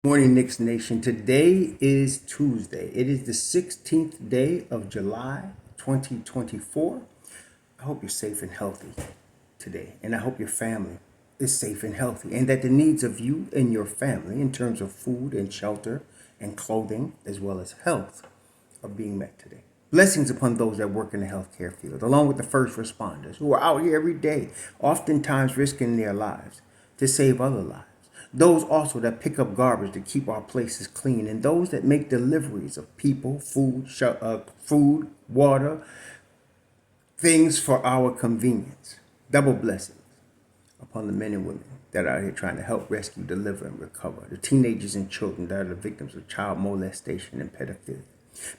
Morning, Knicks Nation. Today is Tuesday. It is the 16th day of July, 2024. I hope you're safe and healthy today, and I hope your family is safe and healthy, and that the needs of you and your family in terms of food and shelter and clothing, as well as health, are being met today. Blessings upon those that work in the healthcare field, along with the first responders who are out here every day, oftentimes risking their lives to save other lives. Those also that pick up garbage to keep our places clean, and those that make deliveries of people, food, water, things for our convenience. Double blessings upon the men and women that are out here trying to help rescue, deliver, and recover. The teenagers and children that are the victims of child molestation and pedophilia.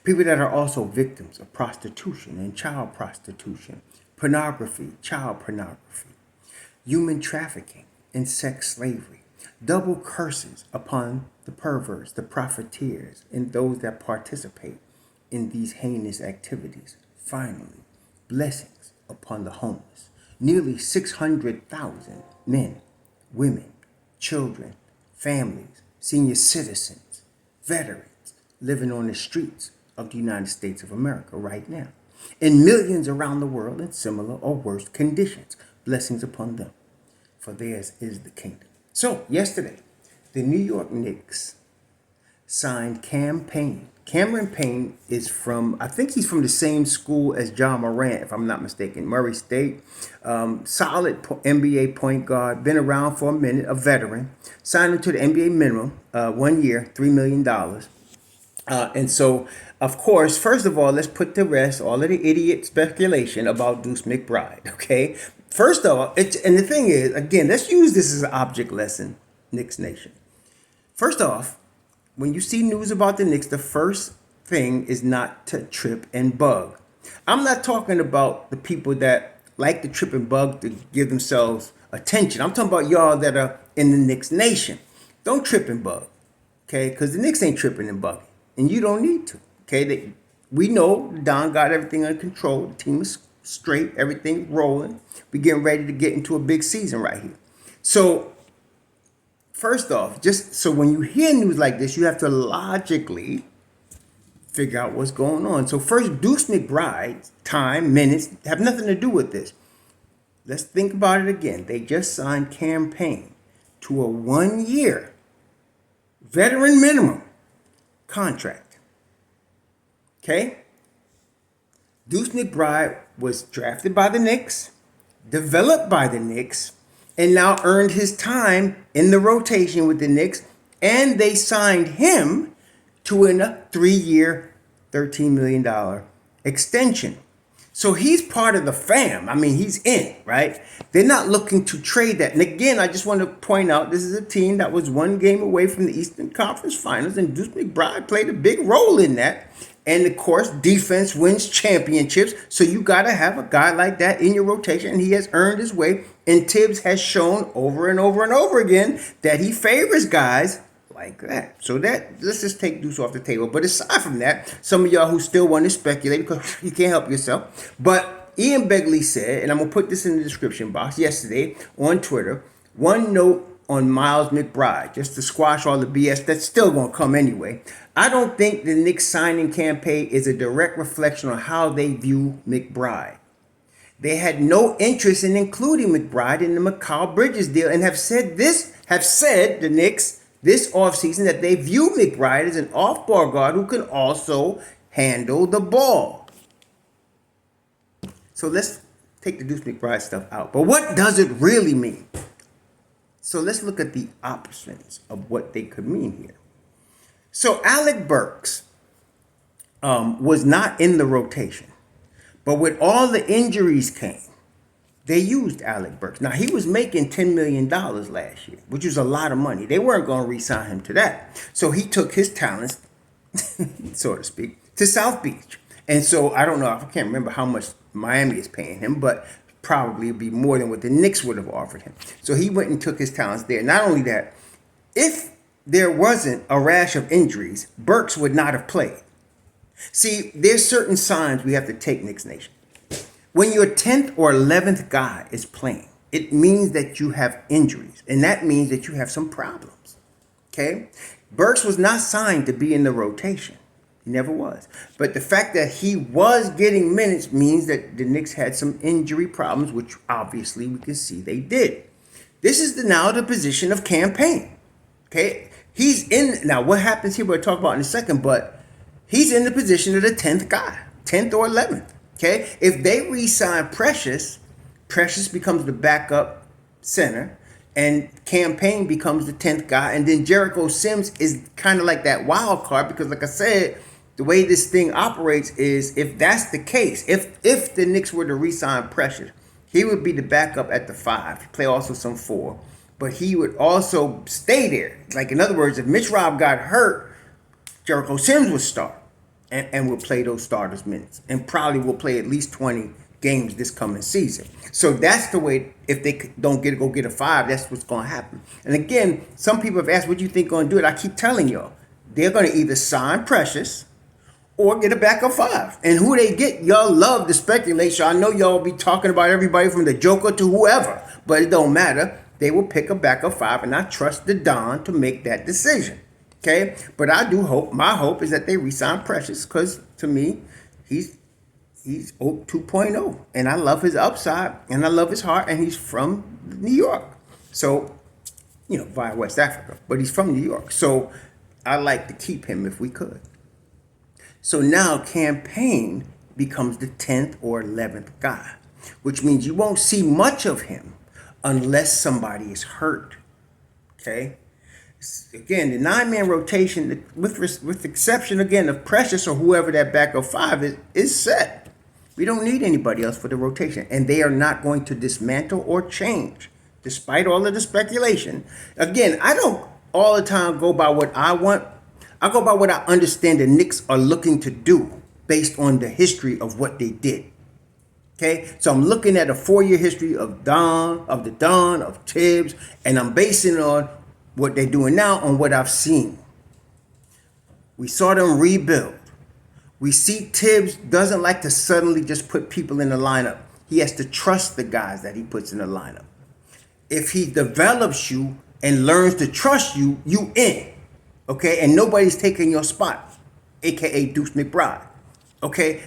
People that are also victims of prostitution and child prostitution, pornography, child pornography, human trafficking, and sex slavery. Double curses upon the perverts, the profiteers, and those that participate in these heinous activities. Finally, blessings upon the homeless. Nearly 600,000 men, women, children, families, senior citizens, veterans living on the streets of the United States of America right now. And millions around the world in similar or worse conditions. Blessings upon them, for theirs is the kingdom. So, yesterday, the New York Knicks signed Cam Payne. Cameron Payne is I think he's from the same school as John Morant, if I'm not mistaken, Murray State. Solid NBA point guard, been around for a minute, a veteran. Signed him to the NBA minimum, 1 year, $3 million. And so, of course, first of all, let's put to rest all of the idiot speculation about Deuce McBride, okay? First of all, and the thing is, again, let's use this as an object lesson, Knicks Nation. First off, when you see news about the Knicks, the first thing is not to trip and bug. I'm not talking about the people that like to trip and bug to give themselves attention. I'm talking about y'all that are in the Knicks Nation. Don't trip and bug, okay? Because the Knicks ain't tripping and bugging, and you don't need to, okay? We know Don got everything under control. The team is straight, everything rolling. We're getting ready to get into a big season right here. So, first off, just so when you hear news like this, you have to logically figure out what's going on. So first, Deuce McBride's time, minutes, have nothing to do with this. Let's think about it again. They just signed Cam Payne to a 1 year veteran minimum contract. Okay? Deuce McBride was drafted by the Knicks, developed by the Knicks, and now earned his time in the rotation with the Knicks, and they signed him to a 3-year, $13 million extension. So he's part of the fam. I mean, he's in, right? They're not looking to trade that. And again, I just want to point out, this is a team that was one game away from the Eastern Conference Finals, and Deuce McBride played a big role in that. And of course, defense wins championships. So you got to have a guy like that in your rotation. And he has earned his way. And Tibbs has shown over and over and over again that he favors guys like that. So let's just take Deuce off the table. But aside from that, some of y'all who still want to speculate, because you can't help yourself. But Ian Begley said, and I'm going to put this in the description box yesterday on Twitter, one note on Miles McBride, just to squash all the BS that's still going to come anyway. I don't think the Knicks signing campaign is a direct reflection on how they view McBride. They had no interest in including McBride in the Mikal Bridges deal, and have said the Knicks this offseason that they view McBride as an off-ball guard who can also handle the ball. So let's take the Deuce McBride stuff out. But what does it really mean? So let's look at the options of what they could mean here. So Alec Burks was not in the rotation. But with all the injuries came, they used Alec Burks. Now, he was making $10 million last year, which was a lot of money. They weren't going to re-sign him to that. So he took his talents, so to speak, to South Beach. And so I don't know, I can't remember how much Miami is paying him, but probably it'd be more than what the Knicks would have offered him. So he went and took his talents there. Not only that, if there wasn't a rash of injuries, Burks would not have played. See, there's certain signs we have to take, Knicks Nation. When your 10th or 11th guy is playing, it means that you have injuries, and that means that you have some problems, okay? Burks was not signed to be in the rotation. He never was. But the fact that he was getting minutes means that the Knicks had some injury problems, which obviously we can see they did. This is now the position of Cam Payne. Okay? He's in, now what happens here we'll talk about in a second, but he's in the position of the 10th guy, 10th or 11th. Okay? If they re-sign Precious, Precious becomes the backup center, and Cam Payne becomes the 10th guy, and then Jericho Sims is kind of like that wild card because, like I said, the way this thing operates is if that's the case, if the Knicks were to re-sign Precious, he would be the backup at the 5, play also some 4, but he would also stay there. Like, in other words, if Mitch Rob got hurt, Jericho Sims would start and will play those starters minutes and probably will play at least 20 games this coming season. So that's the way, if they don't go get a 5, that's what's going to happen. And again, some people have asked, what do you think going to do it? I keep telling y'all, they're going to either sign Precious or get a backup 5. And who they get, y'all love to speculate. So I know y'all will be talking about everybody from the Joker to whoever, but it don't matter. They will pick a backup 5, and I trust the Don to make that decision. Okay? But I do hope, my hope is that they re-sign Precious, because to me, he's 2.0, and I love his upside, and I love his heart, and he's from New York. So, via West Africa, but he's from New York. So I like to keep him if we could. So now Cam Payne becomes the 10th or 11th guy, which means you won't see much of him unless somebody is hurt. Okay? Again, the 9-man rotation, with exception again of Precious or whoever that backup 5 is set. We don't need anybody else for the rotation, and they are not going to dismantle or change, despite all of the speculation. Again, I don't all the time go by what I want. I go by what I understand the Knicks are looking to do based on the history of what they did. Okay, so I'm looking at a 4-year history of the Don, of Tibbs, and I'm basing it on what they're doing now on what I've seen. We saw them rebuild. We see Tibbs doesn't like to suddenly just put people in the lineup. He has to trust the guys that he puts in the lineup. If he develops you and learns to trust you, you in. Okay, and nobody's taking your spot, aka Deuce McBride. Okay,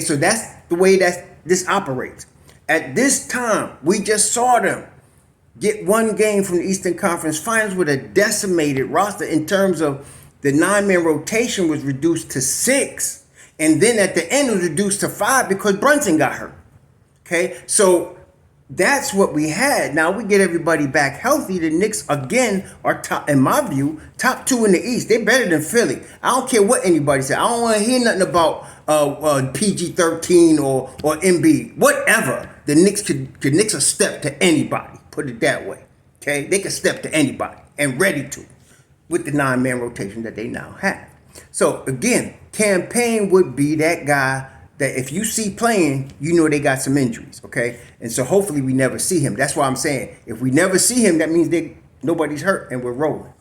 so that's the way that this operates. At this time, we just saw them get one game from the Eastern Conference Finals with a decimated roster in terms of the 9-man rotation was reduced to 6. And then at the end it was reduced to 5 because Brunson got hurt. Okay, so that's what we had. Now we get everybody back healthy. The Knicks, again, are top, in my view, top 2 in the East. They're better than Philly. I don't care what anybody says. I don't want to hear nothing about PG-13 or MB. Whatever. The Knicks could Knicks a step to anybody. Put it that way. Okay? They can step to anybody and ready to with the 9-man rotation that they now have. So, again, Cam Payne would be that guy that if you see playing, you know they got some injuries, okay? And so hopefully we never see him. That's why I'm saying if we never see him, that means nobody's hurt and we're rolling.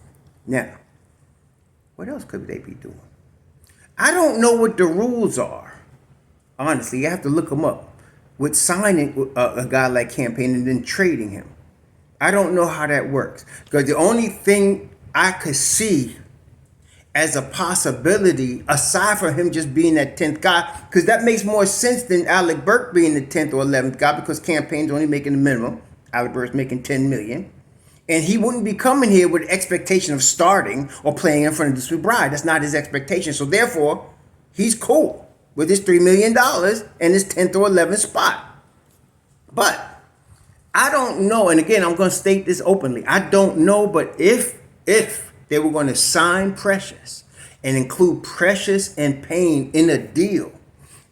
Now, what else could they be doing? I don't know what the rules are. Honestly, you have to look them up. With signing a guy like Cam Payne and then trading him. I don't know how that works. Because the only thing I could see as a possibility, aside from him just being that 10th guy, because that makes more sense than Alec Burke being the 10th or 11th guy, because Cam Payne's only making the minimum. Alec Burke's making $10 million. And he wouldn't be coming here with the expectation of starting or playing in front of Deuce McBride. That's not his expectation. So therefore, he's cool with his $3 million and his 10th or 11th spot. But I don't know, and again, I'm going to state this openly. I don't know, but if they were going to sign Precious and include Precious and Payne in a deal,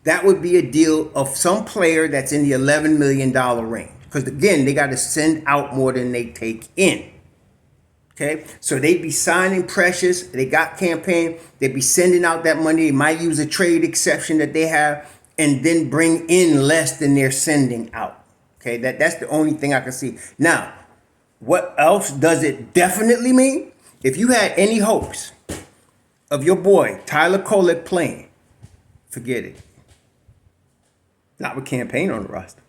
that would be a deal of some player that's in the $11 million range. Because again, they got to send out more than they take in. Okay, so they'd be signing Precious. They got Cam Payne. They'd be sending out that money. They might use a trade exception that they have and then bring in less than they're sending out. Okay, that's the only thing I can see. Now, what else does it definitely mean? If you had any hopes of your boy, Tyler Kolek, playing, forget it. Not with Cam Payne on the roster.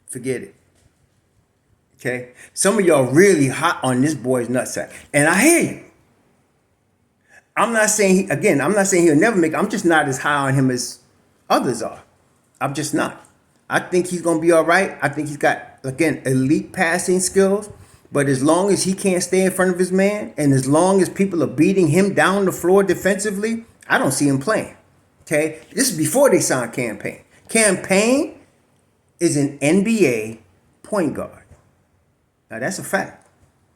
Forget it. Okay? Some of y'all really hot on this boy's nutsack. And I hear you. I'm not saying I'm not saying he'll never make it. I'm just not as high on him as others are. I'm just not. I think he's gonna be all right. I think he's got, again, elite passing skills. But as long as he can't stay in front of his man, and as long as people are beating him down the floor defensively, I don't see him playing. Okay, this is before they signed Cam Payne. Cam Payne is an NBA point guard. Now that's a fact.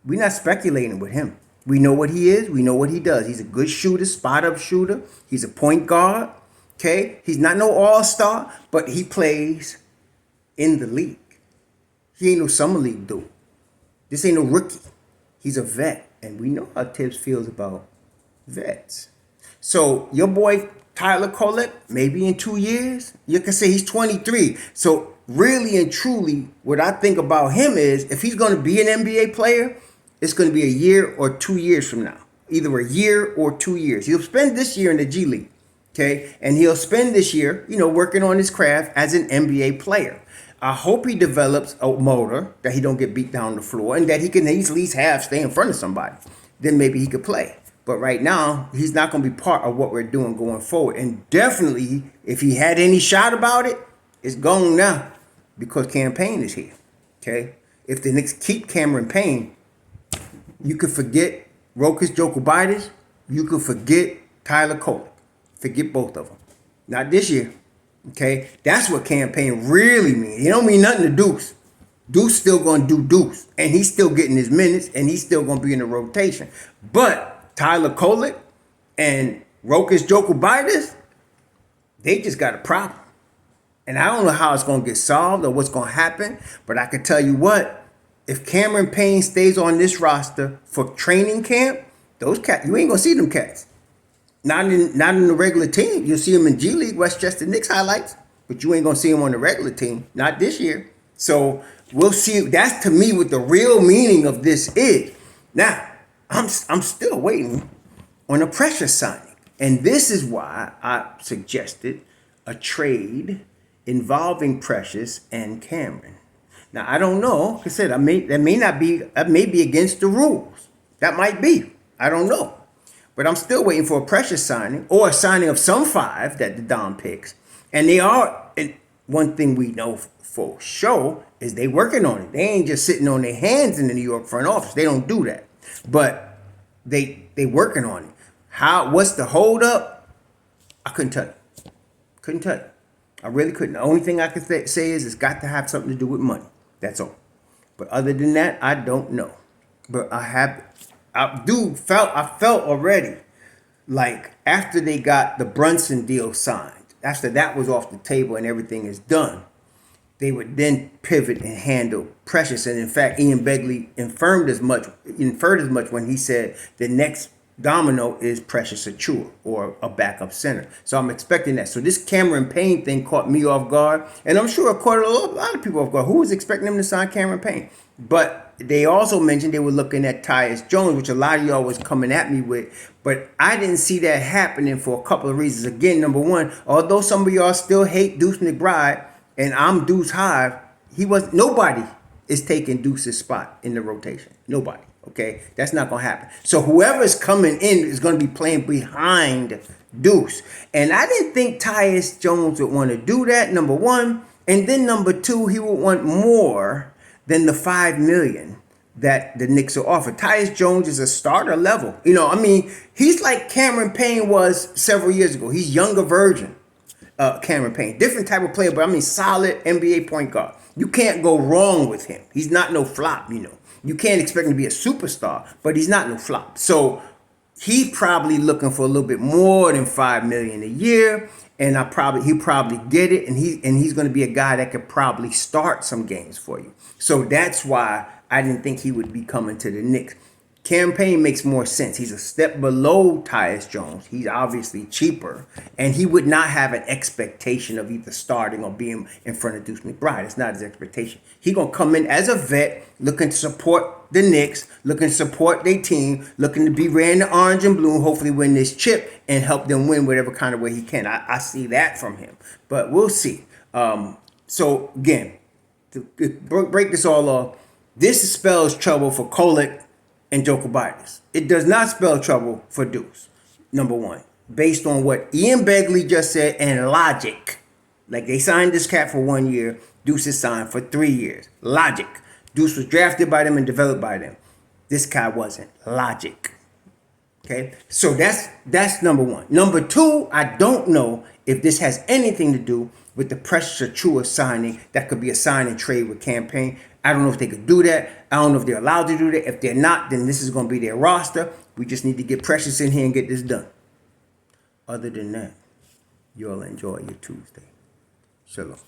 We're not speculating with him. We know what he is. We know what he does. He's a good shooter, spot up shooter. He's a point guard. Okay, he's not no all-star, but he plays in the league. He ain't no summer league dude. This ain't no rookie. He's a vet, and we know how Tibbs feels about vets. So your boy Tyler Colette, maybe in 2 years, you can say he's 23. So really and truly, what I think about him is, if he's going to be an NBA player, it's going to be a year or 2 years from now. Either a year or 2 years. He'll spend this year in the G League, okay? And he'll spend this year, working on his craft as an NBA player. I hope he develops a motor that he don't get beat down the floor, and that he can at least stay in front of somebody. Then maybe he could play. But right now, he's not going to be part of what we're doing going forward. And definitely, if he had any shot about it, it's gone now because Cam Payne is here. Okay? If the Knicks keep Cameron Payne, you could forget Rokas Jokic. You could forget Tyler Kolek. Forget both of them. Not this year. Okay? That's what Cam Payne really means. He don't mean nothing to Deuce. Deuce still going to do Deuce. And he's still getting his minutes. And he's still going to be in the rotation. But Tyler Kolek and Rokas Jokic, they just got a problem. And I don't know how it's going to get solved or what's going to happen. But I can tell you what, if Cameron Payne stays on this roster for training camp, those cats, you ain't going to see them cats. Not in the regular team. You'll see them in G League, Westchester Knicks highlights. But you ain't going to see them on the regular team. Not this year. So we'll see. That's to me what the real meaning of this is. Now, I'm still waiting on a pressure signing. And this is why I suggested a trade involving Precious and Cameron. Now, I don't know. Like I said, that may be against the rules. That might be. I don't know. But I'm still waiting for a Precious signing or a signing of some 5 that the Dom picks. And they are, and one thing we know for sure is they working on it. They ain't just sitting on their hands in the New York front office. They don't do that. But they working on it. What's the hold up? I couldn't tell you. I really couldn't. The only thing I could say is it's got to have something to do with money. That's all. But other than that, I don't know. But I felt already like after they got the Brunson deal signed, after that was off the table and everything is done, they would then pivot and handle Precious. And in fact, Ian Begley inferred as much when he said the next domino is Precious Achiuwa or a backup center. So I'm expecting that. So this Cameron Payne thing caught me off guard. And I'm sure it caught a lot of people off guard. Who was expecting them to sign Cameron Payne? But they also mentioned they were looking at Tyus Jones, which a lot of y'all was coming at me with. But I didn't see that happening for a couple of reasons. Again, number one, although some of y'all still hate Deuce McBride, and I'm Deuce Hive, nobody is taking Deuce's spot in the rotation. Nobody. Okay? That's not going to happen. So whoever's coming in is going to be playing behind Deuce. And I didn't think Tyus Jones would want to do that, number one. And then number two, he would want more than the $5 million that the Knicks are offering. Tyus Jones is a starter level. He's like Cameron Payne was several years ago. He's younger version. Cameron Payne. Different type of player, but solid NBA point guard. You can't go wrong with him. He's not no flop, You can't expect him to be a superstar, but he's not no flop. So he's probably looking for a little bit more than $5 million a year, and he'll probably get it, and he's going to be a guy that could probably start some games for you. So that's why I didn't think he would be coming to the Knicks. Cam Payne makes more sense. He's a step below Tyus Jones. He's obviously cheaper. And he would not have an expectation of either starting or being in front of Deuce McBride. It's not his expectation. He's going to come in as a vet, looking to support the Knicks, looking to support their team, looking to be wearing the orange and blue, hopefully win this chip and help them win whatever kind of way he can. I see that from him. But we'll see. So, again, to break this all off, this spells trouble for Kolek and Jokic. It does not spell trouble for Deuce. number one. Based on what Ian Begley just said and logic. Like they signed this cat for 1 year. Deuce is signed for 3 years. Logic. Deuce was drafted by them and developed by them. This guy wasn't. Logic. Okay, so that's number one. Number two, I don't know if this has anything to do with the Precious Achua signing. That could be a sign and trade with Cam Payne. I don't know if they could do that. I don't know if they're allowed to do that. If they're not, then this is going to be their roster. We just need to get Precious in here and get this done. Other than that, you all enjoy your Tuesday. Shalom.